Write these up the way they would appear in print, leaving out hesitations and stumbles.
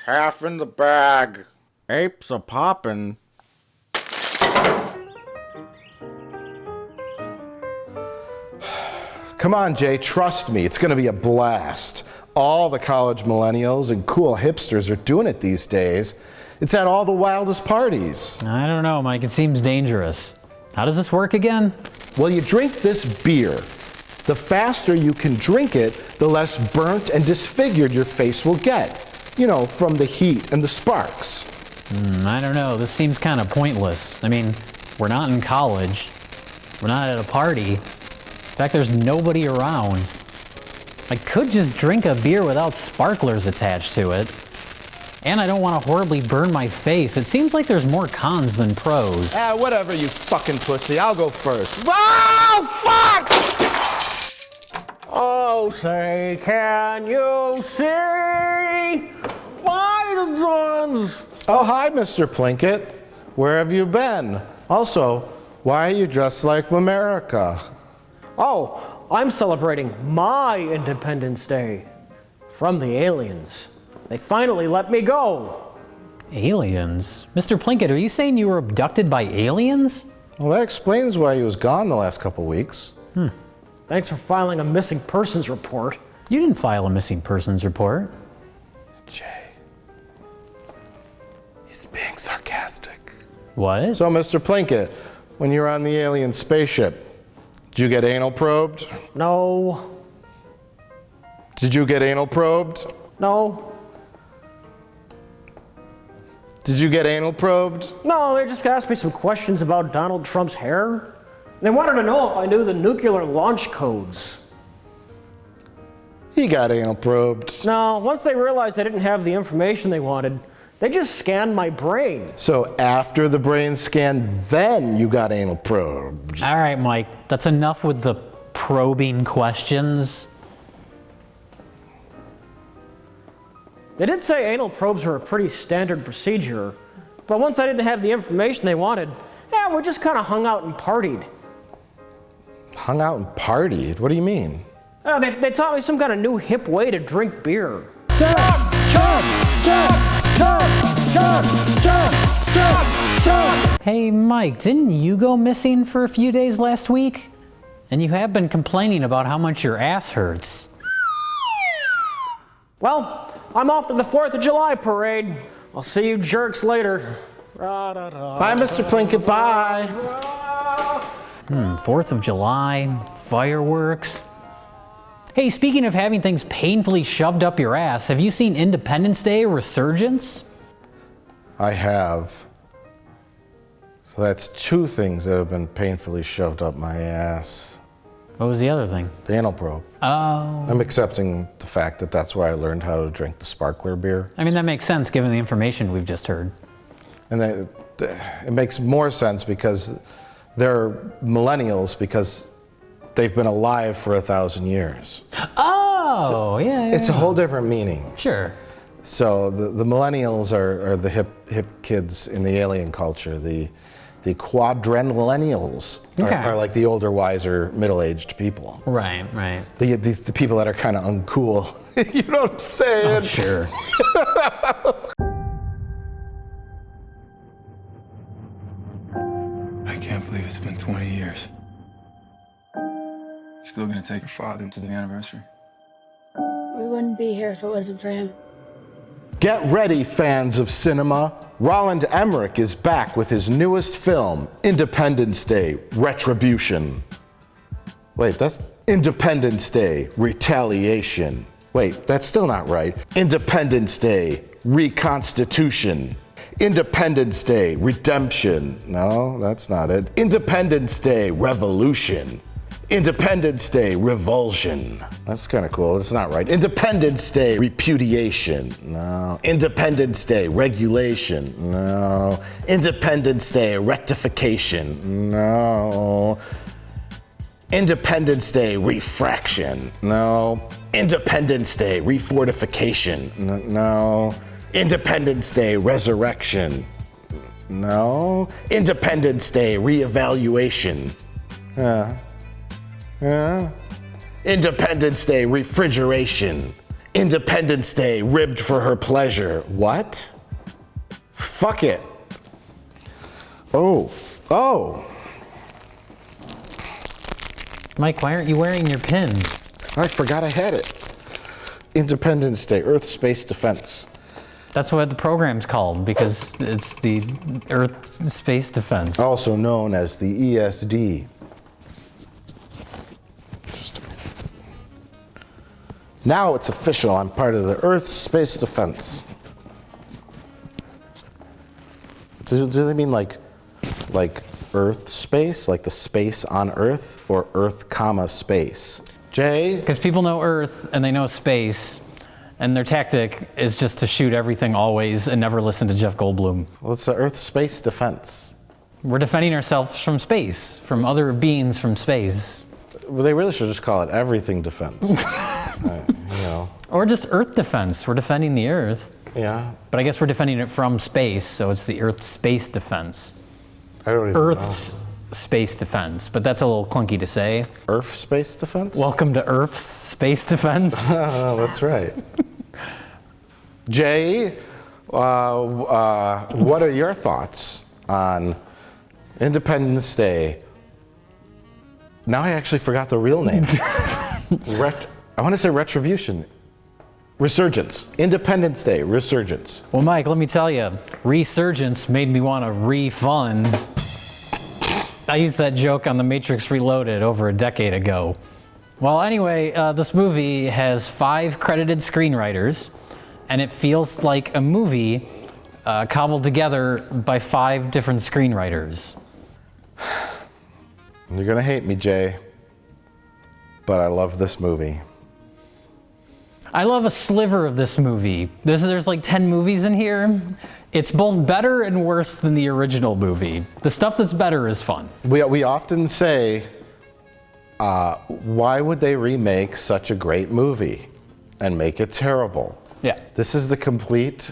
half in the bag. Apes a poppin'. Come on, Jay, trust me, it's gonna be a blast. All the college millennials and cool hipsters are doing it these days. It's at all the wildest parties. I don't know, Mike, it seems dangerous. How does this work again? Well, you drink this beer. The faster you can drink it, the less burnt and disfigured your face will get. You know, from the heat and the sparks. I don't know, this seems kind of pointless. I mean, we're not in college. We're not at a party. In fact, there's nobody around. I could just drink a beer without sparklers attached to it. And I don't want to horribly burn my face. It seems like there's more cons than pros. Whatever, you fucking pussy. I'll go first. Oh, fuck! Oh, say, can you see by the dawn's... Oh, hi, Mr. Plinkett. Where have you been? Also, why are you dressed like America? Oh, I'm celebrating my Independence Day from the aliens. They finally let me go. Aliens? Mr. Plinkett, are you saying you were abducted by aliens? Well, that explains why he was gone the last couple weeks. Thanks for filing a missing persons report. You didn't file a missing persons report. Jay, he's being sarcastic. What? So, Mr. Plinkett, when you were on the alien spaceship, did you get anal probed? No. Did you get anal probed? No. Did you get anal probed? No, they just asked me some questions about Donald Trump's hair. They wanted to know if I knew the nuclear launch codes. He got anal probed. No, once they realized I didn't have the information they wanted, they just scanned my brain. So after the brain scan, then you got anal probed. All right, Mike, that's enough with the probing questions. They did say anal probes were a pretty standard procedure, but once I didn't have the information they wanted, we just kind of hung out and partied. Hung out and partied? What do you mean? They taught me some kind of new hip way to drink beer. Hey, Mike, didn't you go missing for a few days last week? And you have been complaining about how much your ass hurts. Well, I'm off to the 4th of July parade. I'll see you jerks later. Bye, Mr. Plinkett, bye. 4th of July, fireworks. Hey, speaking of having things painfully shoved up your ass, have you seen Independence Day Resurgence? I have. So that's two things that have been painfully shoved up my ass. What was the other thing? The anal probe. Oh. I'm accepting the fact that that's where I learned how to drink the sparkler beer. I mean, that makes sense given the information we've just heard. And it makes more sense because they're millennials because they've been alive for 1,000 years. Oh, So yeah. It's a whole different meaning. Sure. So the millennials are the hip kids in the alien culture. The quadrennials are like the older, wiser, middle-aged people. Right. The people that are kind of uncool. You know what I'm saying? Oh, sure. I can't believe it's been 20 years. Still gonna take your father to the anniversary? We wouldn't be here if it wasn't for him. Get ready, fans of cinema. Roland Emmerich is back with his newest film, Independence Day, Retribution. Wait, that's Independence Day, Retaliation. Wait, that's still not right. Independence Day, Reconstitution. Independence Day, Redemption. No, that's not it. Independence Day, Revolution. Independence Day, Revulsion. That's kind of cool. It's not right. Independence Day, Repudiation. No. Independence Day, Regulation. No. Independence Day, Rectification. No. Independence Day, Refraction. No. Independence Day, Refortification. No. Independence Day, Resurrection. No. Independence Day, Reevaluation. Independence Day, Refrigeration. Independence Day, ribbed for her pleasure. What? Fuck it. Oh. Mike, why aren't you wearing your pin? I forgot I had it. Independence Day, Earth Space Defense. That's what the program's called, because it's the Earth Space Defense. Also known as the ESD. Just a minute. Now it's official. I'm part of the Earth Space Defense. Do they mean like Earth space, like the space on Earth, or Earth, comma, space? Jay? Because people know Earth and they know space, and their tactic is just to shoot everything always and never listen to Jeff Goldblum. Well, it's the Earth Space Defense. We're defending ourselves from space, from other beings from space. Well, they really should just call it everything defense. Or just Earth defense. We're defending the Earth. Yeah. But I guess we're defending it from space, so it's the Earth Space Defense. I don't even Earth's Space Defense, but that's a little clunky to say. Earth Space Defense? Welcome to Earth's Space Defense. Oh, that's right. Jay, what are your thoughts on Independence Day? Now I actually forgot the real name. I want to say Retribution. Resurgence. Independence Day. Resurgence. Well, Mike, let me tell you, Resurgence made me want to refund. I used that joke on The Matrix Reloaded over a decade ago. Well, anyway, this movie has 5 credited screenwriters, and it feels like a movie cobbled together by 5 different screenwriters. You're going to hate me, Jay, but I love this movie. I love a sliver of this movie. There's like 10 movies in here. It's both better and worse than the original movie. The stuff that's better is fun. We often say, why would they remake such a great movie and make it terrible? Yeah. This is the complete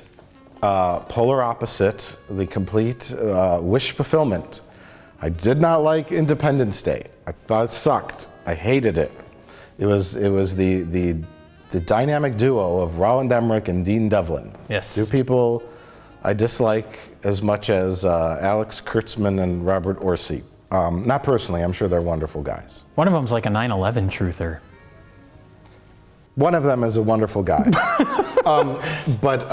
polar opposite, the complete wish fulfillment. I did not like Independence Day. I thought it sucked. I hated it. It was the dynamic duo of Roland Emmerich and Dean Devlin. Yes. 2 people I dislike as much as Alex Kurtzman and Robert Orsi. Not personally, I'm sure they're wonderful guys. One of them's like a 9/11 truther. One of them is a wonderful guy. But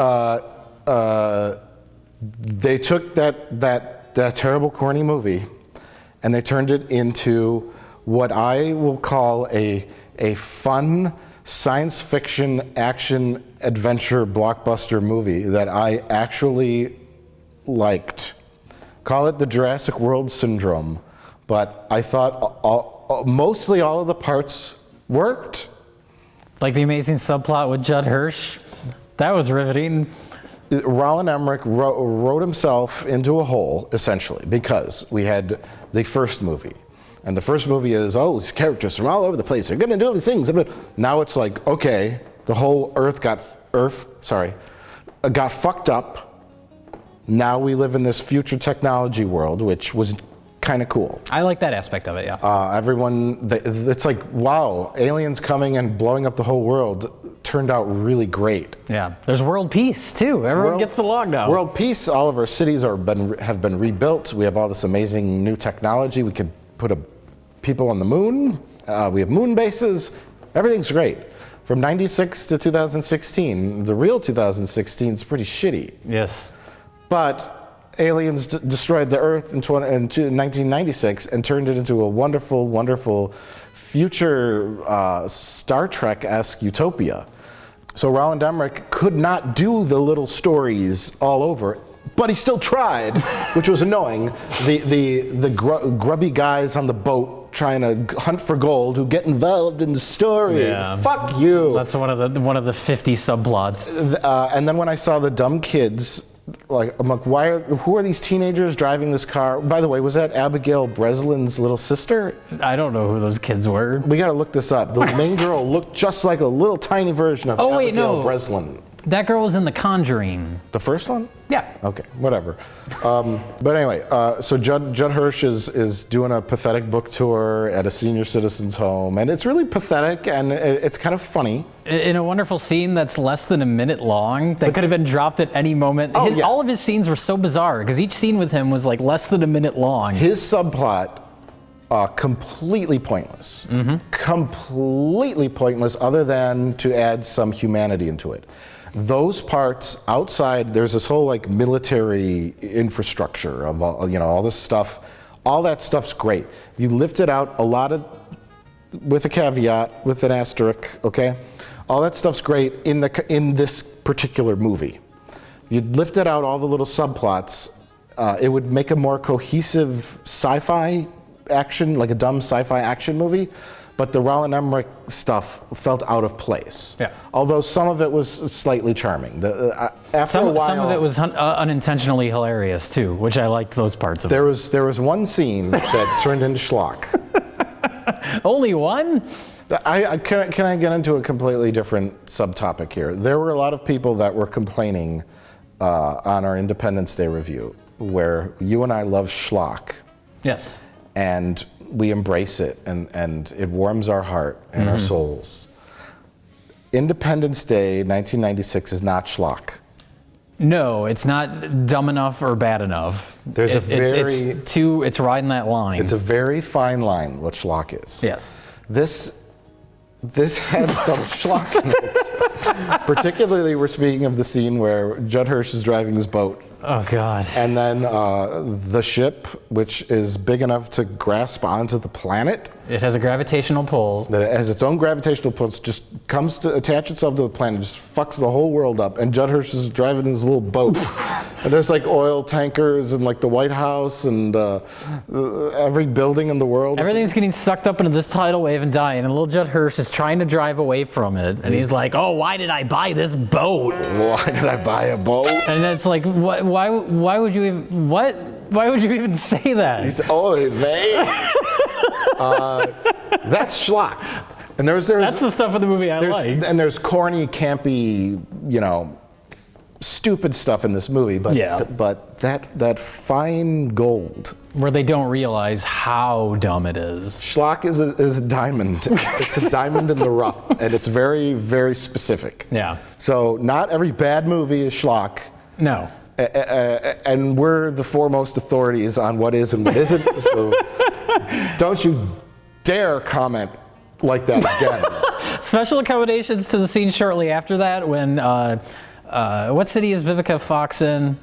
they took that terrible, corny movie and they turned it into what I will call a fun science fiction action adventure blockbuster movie that I actually liked. Call it the Jurassic World syndrome, but I thought mostly all of the parts worked. Like the amazing subplot with Judd Hirsch. That was riveting. Roland Emmerich wrote himself into a hole, essentially, because we had the first movie. And the first movie is, these characters from all over the place. They're going to do these things. Now it's like, okay, the whole Earth got fucked up. Now we live in this future technology world, which was kind of cool. I like that aspect of it, yeah. It's like, wow, aliens coming and blowing up the whole world turned out really great. Yeah, there's world peace too. Everyone gets along now. World peace. All of our cities have been rebuilt. We have all this amazing new technology. We can put people on the moon. We have moon bases. Everything's great. From 96 to 2016, the real 2016 is pretty shitty. Yes. But aliens destroyed the Earth in 1996 and turned it into a wonderful, wonderful future Star Trek-esque utopia. So Roland Emmerich could not do the little stories all over, but he still tried, which was annoying. The grubby guys on the boat trying to hunt for gold who get involved in the story. Yeah. Fuck you. That's one of the 50 subplots. And then when I saw the dumb kids, I'm like, who are these teenagers driving this car? By the way, was that Abigail Breslin's little sister? I don't know who those kids were. We got to look this up. The main girl looked just like a little tiny version of Abigail no. Breslin. That girl was in The Conjuring. The first one? Yeah. Okay, whatever. But anyway, so Judd Hirsch is doing a pathetic book tour at a senior citizen's home, and it's really pathetic, and it's kind of funny. In a wonderful scene that's less than a minute long, that could have been dropped at any moment. Oh, yeah. All of his scenes were so bizarre, because each scene with him was like less than a minute long. His subplot, completely pointless. Completely pointless, other than to add some humanity into it. Those parts outside, there's this whole like military infrastructure of all this stuff. All that stuff's great. You lift it out, a lot of, with a caveat, with an asterisk, okay? All that stuff's great in this particular movie. You'd lift it out, all the little subplots, it would make a more cohesive sci-fi action, like a dumb sci-fi action movie. But the Roland Emmerich stuff felt out of place. Yeah. Although some of it was slightly charming. After a while, some of it was unintentionally hilarious too, which I liked those parts of it. There was one scene that turned into schlock. Only one? Can I get into a completely different subtopic here? There were a lot of people that were complaining on our Independence Day review, where you and I love schlock. Yes. And we embrace it, and it warms our heart and our souls. Independence Day 1996 is not schlock. No, it's not dumb enough or bad enough. It's riding that line. It's a very fine line what schlock is. Yes. This had some schlock in it. Particularly, we're speaking of the scene where Judd Hirsch is driving his boat. Oh, God. And then the ship, which is big enough to grasp onto the planet. It has a gravitational pull. That it has its own gravitational pull. It just comes to attach itself to the planet, just fucks the whole world up. And Judd Hirsch is driving his little boat. And there's like oil tankers and like the White House and every building in the world. Everything's getting sucked up into this tidal wave and dying. And little Judd Hirsch is trying to drive away from it. And he's like, oh, why did I buy this boat? Why did I buy a boat? And it's like, why would you even, what? Why would you even say that? He's, oh, they. That's schlock. And that's the stuff in the movie I liked. And there's corny, campy, stupid stuff in this movie, but that fine gold, where they don't realize how dumb it is. Schlock is a diamond. It's a diamond in the rough, and it's very, very specific. Yeah. So not every bad movie is schlock. No. And we're the foremost authorities on what is and what isn't. So don't you dare comment like that again. Special accommodations to the scene shortly after that when, what city is Vivica Fox in?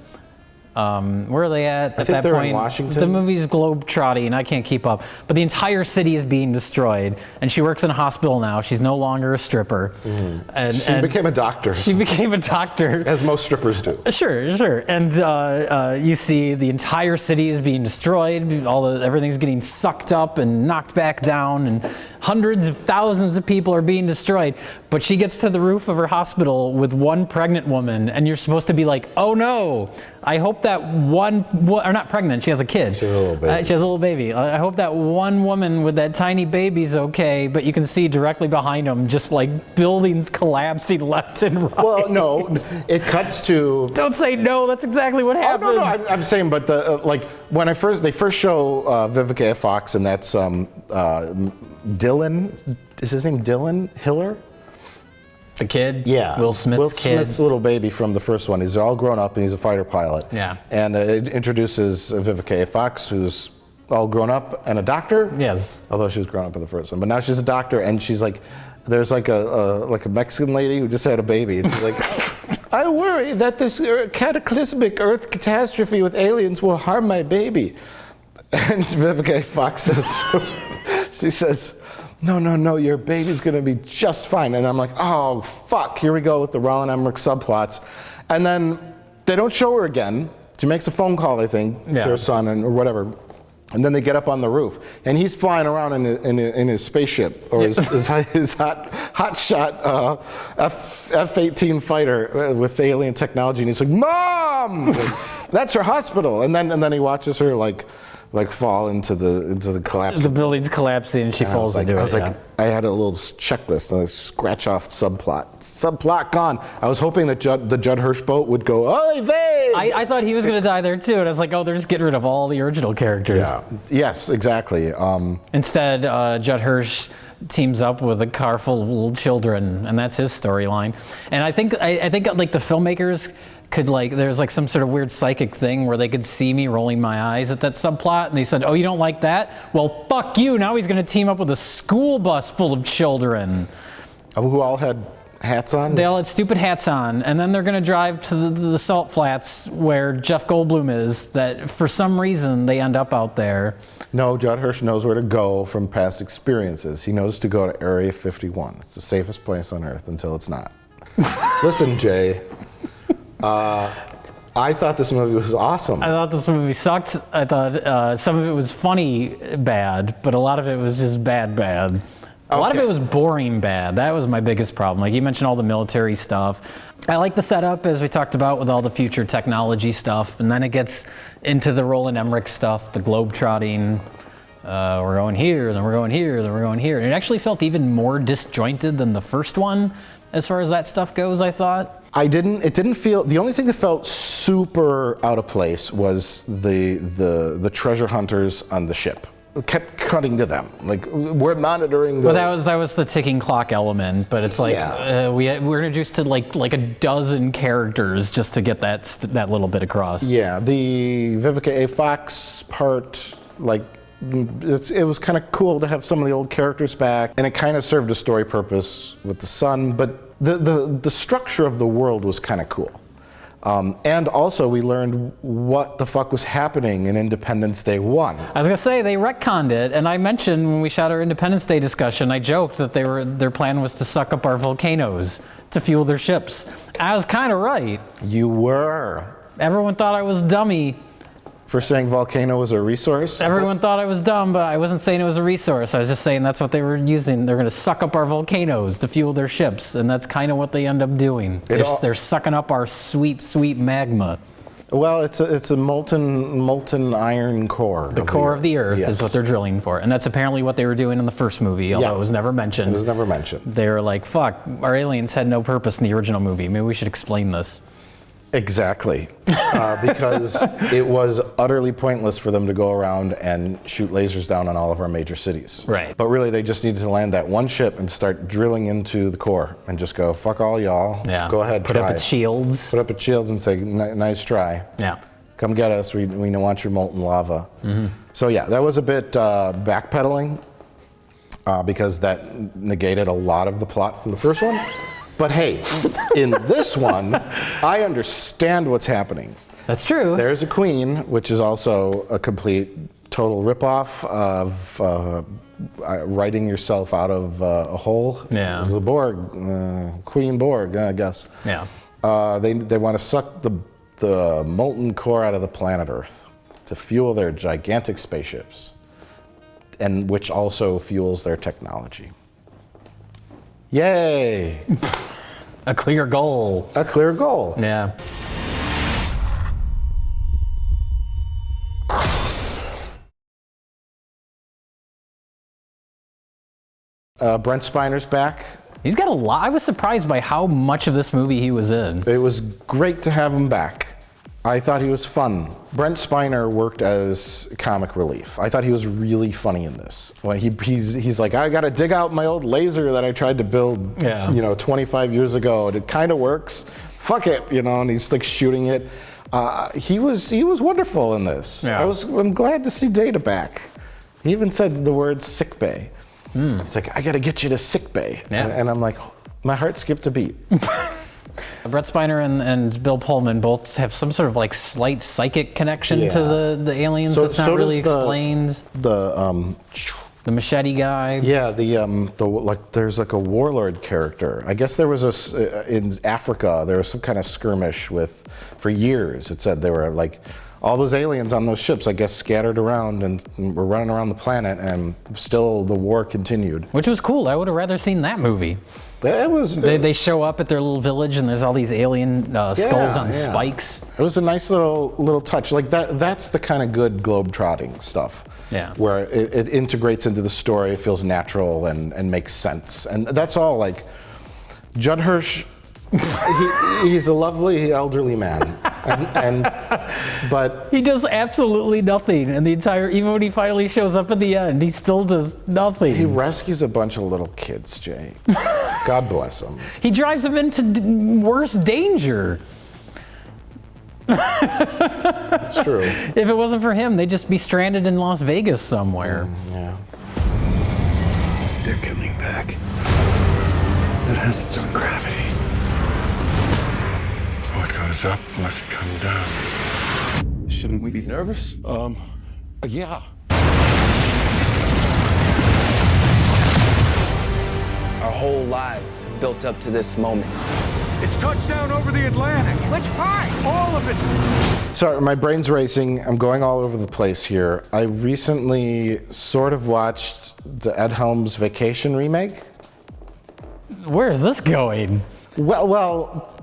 Where are they at I think that they're point? In Washington. The movie's globe-trotting, I can't keep up. But the entire city is being destroyed, and she works in a hospital now. She's no longer a stripper. And she became a doctor. She became a doctor. As most strippers do. Sure. And you see the entire city is being destroyed. Everything's getting sucked up and knocked back down, and hundreds of thousands of people are being destroyed. But she gets to the roof of her hospital with one pregnant woman, and you're supposed to be like, oh no, I hope that or not pregnant, she has a kid. She has a little baby. She has a little baby. I hope that one woman with that tiny baby's okay, but you can see directly behind them just like buildings collapsing left and right. Well, no, it cuts to... Don't say no, that's exactly what happens. Oh, no, I'm saying, but when they first show Vivica Fox, and that's Dylan, is his name Dylan Hiller? The kid? Yeah. Will Smith's kid. Smith's little baby from the first one. He's all grown up and he's a fighter pilot. Yeah. And it introduces Vivica Fox, who's all grown up and a doctor. Yes. Although she was grown up in the first one. But now she's a doctor, and she's like, there's like a Mexican lady who just had a baby. And she's like, I worry that this cataclysmic Earth catastrophe with aliens will harm my baby. And Vivica Fox says, she says, no, your baby's gonna be just fine. And I'm like, oh, fuck, here we go with the Roland Emmerich subplots. And then they don't show her again. She makes a phone call, I think, to her son or whatever. And then they get up on the roof, and he's flying around in his spaceship, or his hot shot F-18 fighter with alien technology, and he's like, Mom! That's her hospital. And then he watches her like like fall into the collapse. The building's collapsing and she falls into it. I was like, I had a little checklist and I scratch off subplot gone. I was hoping that the Judd Hirsch boat would go, "Oy vey!" I thought he was going to die there too, and I was like, oh, they're just getting rid of all the original characters. Yeah. Yes, exactly. Instead, Judd Hirsch teams up with a car full of little children, and that's his storyline. And I think like the filmmakers could there's like some sort of weird psychic thing where they could see me rolling my eyes at that subplot, and they said, oh, you don't like that? Well, fuck you. Now he's going to team up with a school bus full of children. Who all had hats on? They all had stupid hats on, and then they're going to drive to the salt flats where Jeff Goldblum is, that for some reason they end up out there. No, Judd Hirsch knows where to go from past experiences. He knows to go to Area 51. It's the safest place on Earth until it's not. Listen, Jay, I thought this movie was awesome. I thought this movie sucked. I thought some of it was funny bad, but a lot of it was just bad. A lot of it was boring bad. That was my biggest problem. Like you mentioned all the military stuff. I like the setup, as we talked about, with all the future technology stuff, and then it gets into the Roland Emmerich stuff, the globe-trotting. We're going here, then we're going here, then we're going here. And it actually felt even more disjointed than the first one, as far as that stuff goes, I thought. It didn't feel, the only thing that felt super out of place was the treasure hunters on the ship. It kept cutting to them. Like, we're monitoring the... Well, that was the ticking clock element, but it's like, we're introduced to like a dozen characters just to get that little bit across. Yeah, the Vivica A. Fox part, like, it was kind of cool to have some of the old characters back, and it kind of served a story purpose with the son, but the structure of the world was kind of cool. And also we learned what the fuck was happening in Independence Day 1. I was gonna say, they retconned it, and I mentioned when we shot our Independence Day discussion, I joked that their plan was to suck up our volcanoes to fuel their ships. I was kind of right. You were. Everyone thought I was dummy. For saying volcano was a resource? Everyone thought I was dumb, but I wasn't saying it was a resource. I was just saying that's what they were using. They're going to suck up our volcanoes to fuel their ships, and that's kind of what they end up doing. They're sucking up our sweet, sweet magma. Well, it's a molten iron core. The core of the Earth is what they're drilling for, and that's apparently what they were doing in the first movie, although it was never mentioned. It was never mentioned. They were like, fuck, our aliens had no purpose in the original movie. Maybe we should explain this. Exactly, because it was utterly pointless for them to go around and shoot lasers down on all of our major cities. Right. But really, they just needed to land that one ship and start drilling into the core and just go, fuck all y'all. Yeah. Go ahead, Put try. up its shields. Put up its shields and say, nice try. Yeah. Come get us. We want your molten lava. Mm-hmm. So yeah, that was a bit backpedaling because that negated a lot of the plot from the first one. But hey, in this one, I understand what's happening. That's true. There's a queen, which is also a complete, total ripoff of writing yourself out of a hole. Yeah. The Borg, Queen Borg, I guess. Yeah. They want to suck the molten core out of the planet Earth to fuel their gigantic spaceships, and which also fuels their technology. Yay! A clear goal. A clear goal. Yeah. Brent Spiner's back. He's got a lot. I was surprised by how much of this movie he was in. It was great to have him back. I thought he was fun. Brent Spiner worked as comic relief. I thought he was really funny in this. When he's like, I gotta dig out my old laser that I tried to build, 25 years ago. And it kind of works. Fuck it, and he's like shooting it. He was wonderful in this. Yeah. I'm glad to see Data back. He even said the word sick bay. He's like, I gotta get you to sick bay. Yeah. And I'm like, my heart skipped a beat. Brett Spiner and Bill Pullman both have some sort of like slight psychic connection to the aliens that's not really explained. The The machete guy. Yeah, there's like a warlord character. I guess there was in Africa. There was some kind of skirmish for years. It said there were like all those aliens on those ships, I guess, scattered around and were running around the planet, and still the war continued. Which was cool. I would have rather seen that movie. It was. They show up at their little village, and there's all these alien skulls on spikes. It was a nice little touch. Like that. That's the kind of good globe-trotting stuff. Yeah. Where it integrates into the story, it feels natural and makes sense. And that's all. Like Judd Hirsch, he's a lovely elderly man, but he does absolutely nothing, and even when he finally shows up at the end, he still does nothing. He rescues a bunch of little kids, Jay. God bless him. He drives them into worse danger. It's true. If it wasn't for him, they'd just be stranded in Las Vegas somewhere. Yeah. They're coming back. It has its own gravity. What goes up must come down. Shouldn't we be nervous? Yeah. Our whole lives built up to this moment. It's touchdown over the Atlantic. Which part? All of it. Sorry, my brain's racing. I'm going all over the place here. I recently sort of watched the Ed Helms Vacation remake. Where is this going? Well,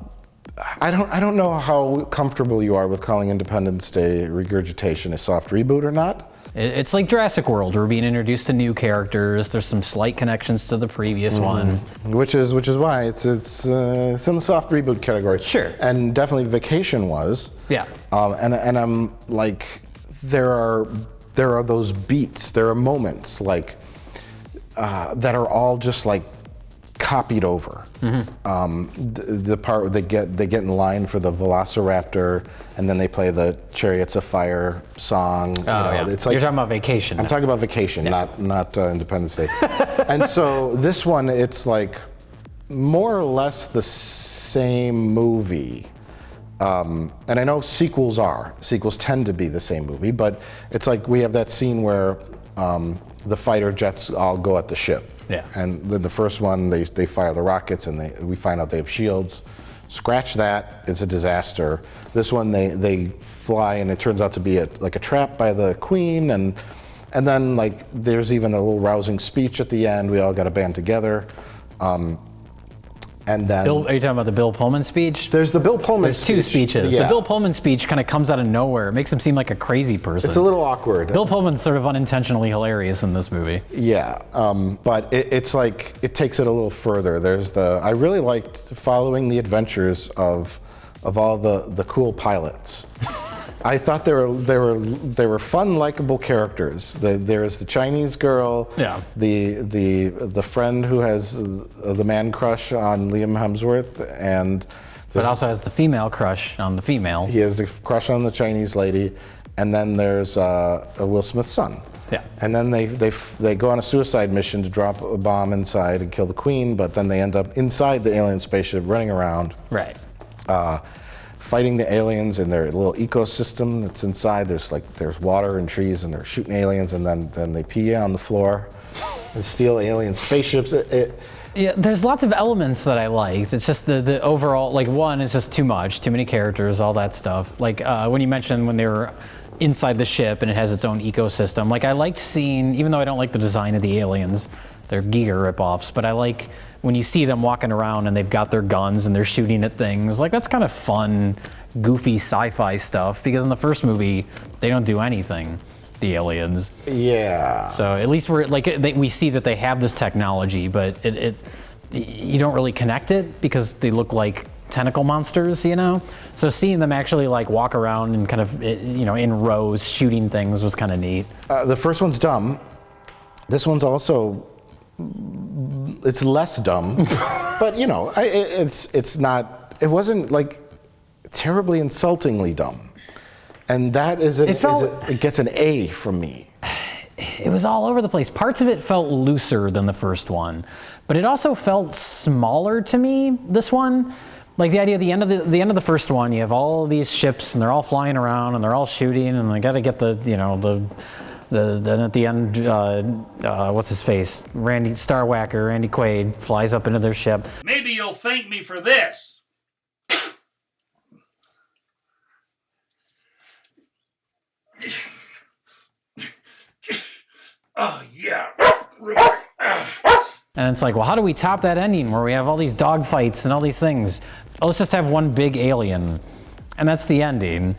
I don't know how comfortable you are with calling Independence Day regurgitation a soft reboot or not. It's like Jurassic World. We're being introduced to new characters. There's some slight connections to the previous one, which is why it's in the soft reboot category. Sure. And definitely Vacation was. Yeah. And I'm like, there are those beats. There are moments like that are all just like copied over. The part where they get in line for the Velociraptor, and then they play the Chariots of Fire song. It's like, you're talking about Vacation. I'm talking about Vacation, not Independence Day. And so this one, it's like more or less the same movie. And I know sequels tend to be the same movie, but it's like we have that scene where the fighter jets all go at the ship. Yeah. And then the first one, they fire the rockets, and we find out they have shields. Scratch that, it's a disaster. This one, they fly, and it turns out to be like a trap by the Queen, and then like there's even a little rousing speech at the end. We all got to band together. And then, are you talking about the Bill Pullman speech? There's the Bill Pullman speech. There's two speeches. Yeah. The Bill Pullman speech kind of comes out of nowhere. It makes him seem like a crazy person. It's a little awkward. Bill Pullman's sort of unintentionally hilarious in this movie. Yeah, but it's like, it takes it a little further. I really liked following the adventures of all the cool pilots. I thought they were fun, likable characters. There's the Chinese girl, the friend who has the man crush on Liam Hemsworth, but also has the female crush on the female. He has a crush on the Chinese lady, and then there's Will Smith's son. Yeah. And then they go on a suicide mission to drop a bomb inside and kill the Queen, but then they end up inside the alien spaceship running around. Right. Fighting the aliens in their little ecosystem that's inside. There's water and trees, and they're shooting aliens, and then they pee on the floor and steal alien spaceships. Yeah, there's lots of elements that I liked. It's just the overall, like, one is just too many characters, all that stuff. Like when you mentioned when they were inside the ship and it has its own ecosystem. Like, I liked seeing, even though I don't like the design of the aliens, they're Giga ripoffs, but I like when you see them walking around and they've got their guns and they're shooting at things. Like, that's kind of fun, goofy sci-fi stuff, because in the first movie, they don't do anything, the aliens. Yeah. So at least we see that they have this technology, but you don't really connect it because they look like tentacle monsters, you know? So seeing them actually like walk around and kind of, in rows shooting things was kind of neat. The first one's dumb. This one's also, it's less dumb, but it wasn't like terribly insultingly dumb. And that it gets an A from me. It was all over the place. Parts of it felt looser than the first one, but it also felt smaller to me, this one. Like the idea at the end of the first one, you have all these ships and they're all flying around and they're all shooting and they got to get the Then at the end, what's his face? Randy Quaid flies up into their ship. Maybe you'll thank me for this. Oh, yeah. And it's like, well, how do we top that ending where we have all these dogfights and all these things? Oh, let's just have one big alien. And that's the ending.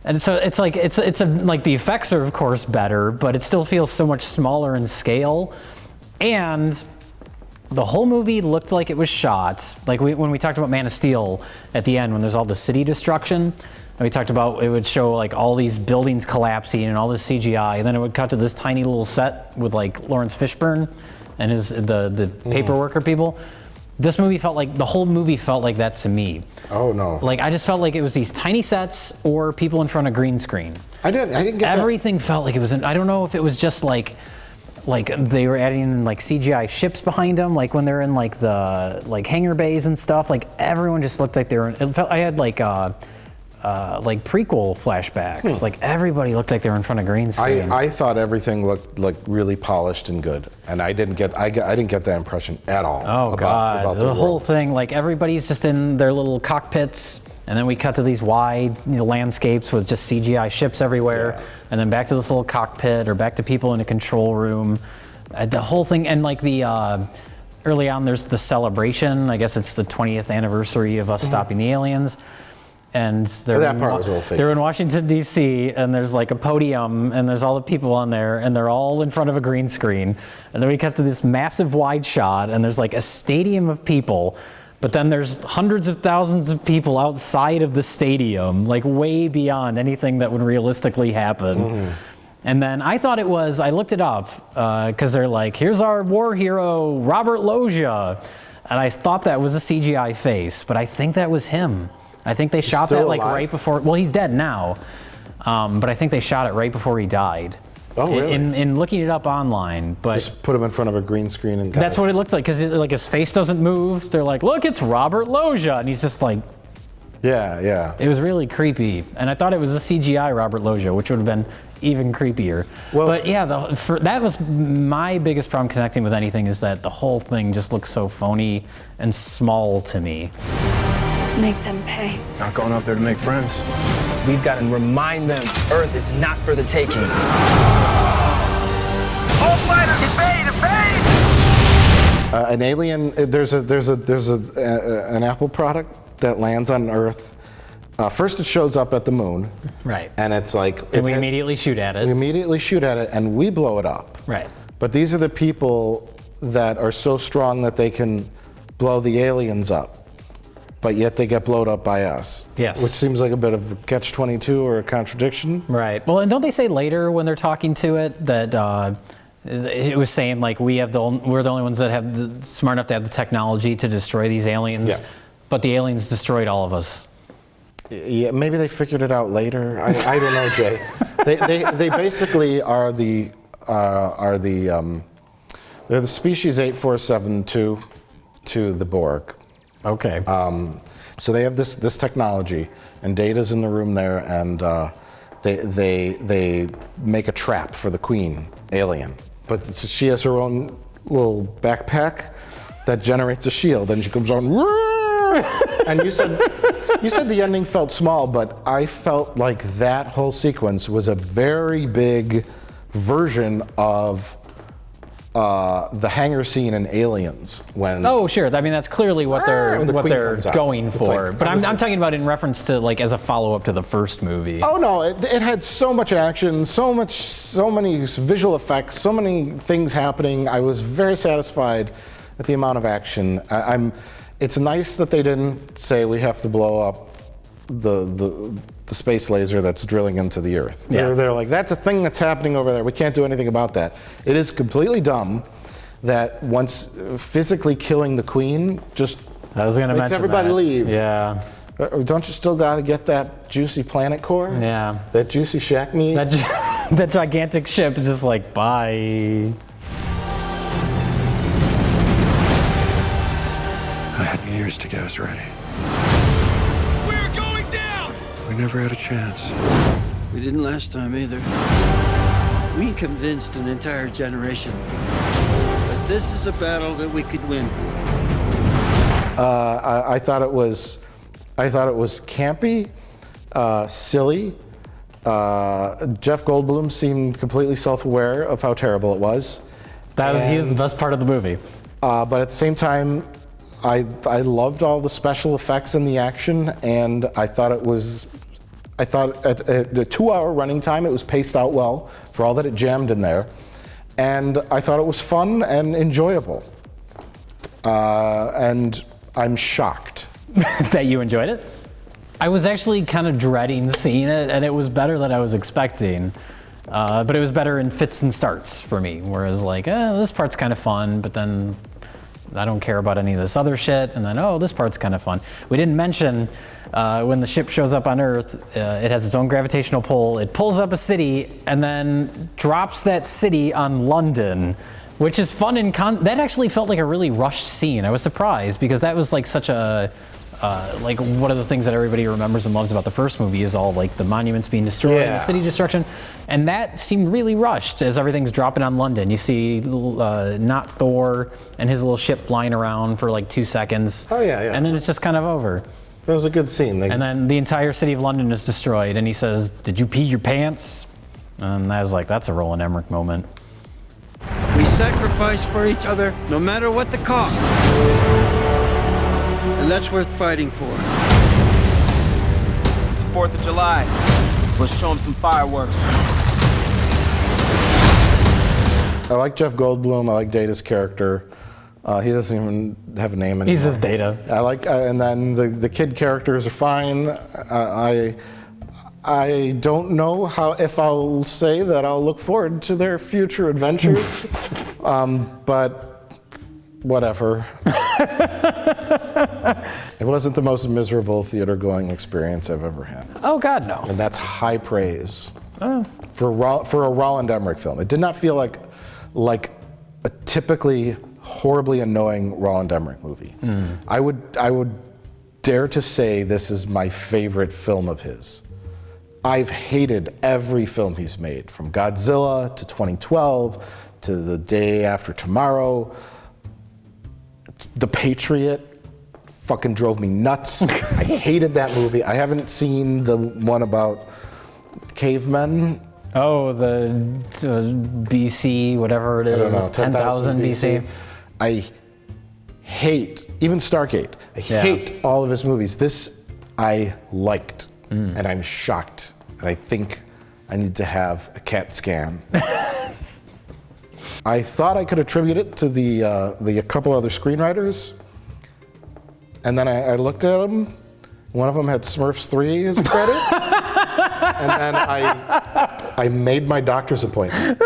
And so it's like, like the effects are of course better, but it still feels so much smaller in scale. And the whole movie looked like it was shot, like when we talked about Man of Steel at the end, when there's all the city destruction, and we talked about it would show like all these buildings collapsing and all this CGI, and then it would cut to this tiny little set with like Lawrence Fishburne and the paper worker people. This movie felt like, the whole movie felt like that to me. Oh no. Like I just felt like it was these tiny sets or people in front of green screen. I didn't get everything felt like it was I don't know if it was just like they were adding in like CGI ships behind them, like when they're in like the hangar bays and stuff. Like everyone just looked like they were. I had like prequel flashbacks. Like everybody looked like they were in front of green screen. I thought everything looked like really polished and good, and I didn't get that impression at all. Oh God, the whole thing, like everybody's just in their little cockpits, and then we cut to these wide landscapes with just CGI ships everywhere, and then back to this little cockpit or back to people in a control room. The whole thing, and like the early on, there's the celebration. I guess it's the 20th anniversary of us stopping the aliens. And they're in Washington, D.C., and there's like a podium, and there's all the people on there, and they're all in front of a green screen. And then we cut to this massive wide shot, and there's like a stadium of people, but then there's hundreds of thousands of people outside of the stadium, like way beyond anything that would realistically happen. And then I thought it was, I looked it up, because they're like, here's our war hero, Robert Loggia. And I thought that was a CGI face, but I think that was him. I think they shot that like right before, well, he's dead now, but I think they shot it right before he died. Oh, really? In looking it up online, but just put him in front of a green screen and that's what it looked like, because like his face doesn't move. They're like, look, it's Robert Loggia, and he's just like, yeah. It was really creepy, and I thought it was a CGI Robert Loggia, which would have been even creepier. Well, but yeah, that was my biggest problem connecting with anything, is that the whole thing just looks so phony and small to me. Make them pay. Not going up there to make friends. We've got to remind them Earth is not for the taking. All fighters, evade! An alien. There's an Apple product that lands on Earth. First, it shows up at the moon. Right. And it's like. And we immediately shoot at it. We immediately shoot at it, and we blow it up. Right. But these are the people that are so strong that they can blow the aliens up. But yet they get blown up by us. Yes. Which seems like a bit of a catch-22 or a contradiction. Right. Well, and don't they say later when they're talking to it that it was saying like we're the only ones that have smart enough to have the technology to destroy these aliens, but the aliens destroyed all of us. Yeah, maybe they figured it out later. I don't know, Jay. They basically are they're the species 8472 to the Borg. Okay. So they have this technology, and Data's in the room there, and they make a trap for the Queen alien. But she has her own little backpack that generates a shield, and she comes on. And you said the ending felt small, but I felt like that whole sequence was a very big version of the hangar scene in Aliens when. Oh sure, I mean that's clearly what they're going for. Like, but I'm talking about in reference to like as a follow-up to the first movie. Oh no, it had so much action, so many visual effects, so many things happening. I was very satisfied at the amount of action. It's nice that they didn't say we have to blow up the space laser that's drilling into the Earth. Yeah. They're like, that's a thing that's happening over there. We can't do anything about that. It is completely dumb that once physically killing the Queen just makes everybody leave. Yeah. Don't you still got to get that juicy planet core? Yeah. That juicy shack meat? That gigantic ship is just like, bye. I had years to get us ready. We're going down! We never had a chance. We didn't last time either. We convinced an entire generation that this is a battle that we could win. I thought it was campy, silly. Jeff Goldblum seemed completely self-aware of how terrible it was. He was the best part of the movie. But at the same time, I loved all the special effects and the action, and I thought at the 2-hour running time, it was paced out well for all that it jammed in there. And I thought it was fun and enjoyable. And I'm shocked. That you enjoyed it? I was actually kind of dreading seeing it, and it was better than I was expecting. But it was better in fits and starts for me, whereas like, this part's kind of fun, but then I don't care about any of this other shit, and then, this part's kind of fun. We didn't mention when the ship shows up on Earth, it has its own gravitational pull, it pulls up a city, and then drops that city on London, which is fun and that actually felt like a really rushed scene. I was surprised, because that was like such a, like one of the things that everybody remembers and loves about the first movie is all like the monuments being destroyed, and the city destruction, and that seemed really rushed as everything's dropping on London. You see not Thor and his little ship flying around for like 2 seconds. Oh yeah. And then it's just kind of over. That was a good scene. And then the entire city of London is destroyed, and he says, "Did you pee your pants?" And I was like, that's a Roland Emmerich moment. We sacrifice for each other, no matter what the cost. And that's worth fighting for. It's the 4th of July, so let's show them some fireworks. I like Jeff Goldblum. I like Data's character. He doesn't even have a name anymore. He's just Data. I like, and then the kid characters are fine. I don't know if I'll say that I'll look forward to their future adventures, but whatever. It wasn't the most miserable theater-going experience I've ever had. Oh God, no. And that's high praise for a Roland Emmerich film. It did not feel like a typically horribly annoying Roland Emmerich movie. I would dare to say this is my favorite film of his. I've hated every film he's made, from Godzilla to 2012 to The Day After Tomorrow. The Patriot fucking drove me nuts. I hated that movie. I haven't seen the one about cavemen. Oh, the BC, whatever it is, 10,000 BC. I hate, even Stargate, I hate all of his movies. This I liked, and I'm shocked. And I think I need to have a CAT scan. I thought I could attribute it to the couple other screenwriters, and then I looked at them. One of them had Smurfs 3 as a credit, and then I made my doctor's appointment.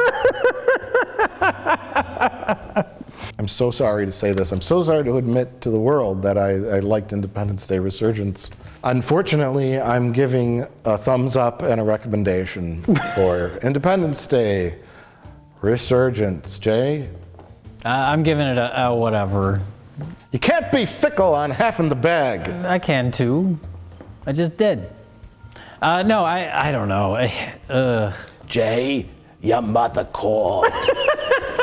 I'm so sorry to say this. I'm so sorry to admit to the world that I liked Independence Day Resurgence. Unfortunately, I'm giving a thumbs up and a recommendation for Independence Day Resurgence. Jay? I'm giving it a whatever. You can't be fickle on half in the bag. I can too. I just did. No, I don't know. Jay, your mother called.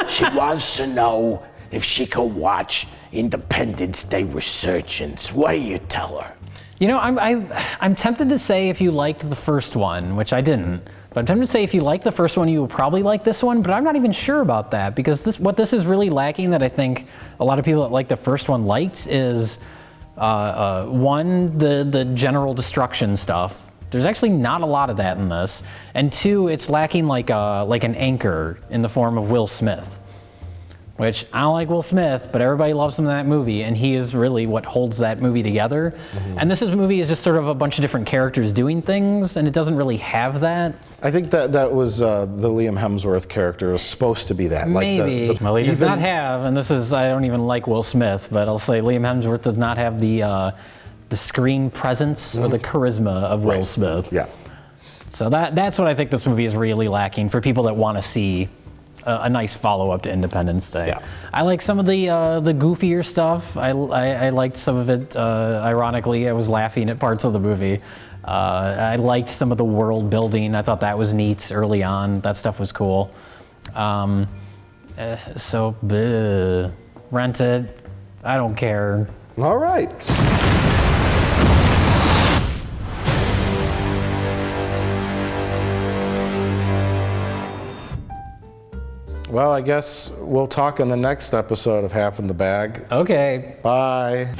She wants to know if she could watch Independence Day Resurgence. What do you tell her? You know, I'm tempted to say if you liked the first one, which I didn't, but I'm tempted to say if you liked the first one, you will probably like this one, but I'm not even sure about that, because what this is really lacking that I think a lot of people that like the first one liked is, one, the general destruction stuff. There's actually not a lot of that in this, and two, it's lacking like an anchor in the form of Will Smith. Which, I don't like Will Smith, but everybody loves him in that movie, and he is really what holds that movie together. And this movie is just sort of a bunch of different characters doing things, and it doesn't really have that. I think that was the Liam Hemsworth character was supposed to be that. Maybe. Like well, he does not have, and this is, I don't even like Will Smith, but I'll say Liam Hemsworth does not have the screen presence or the charisma of Will Smith. Yeah. So that's what I think this movie is really lacking for people that want to see a nice follow-up to Independence Day. Yeah. I like some of the goofier stuff. I liked some of it. Ironically, I was laughing at parts of the movie. I liked some of the world building. I thought that was neat early on. That stuff was cool. Rent it. I don't care. All right. Well, I guess we'll talk in the next episode of Half in the Bag. Okay. Bye.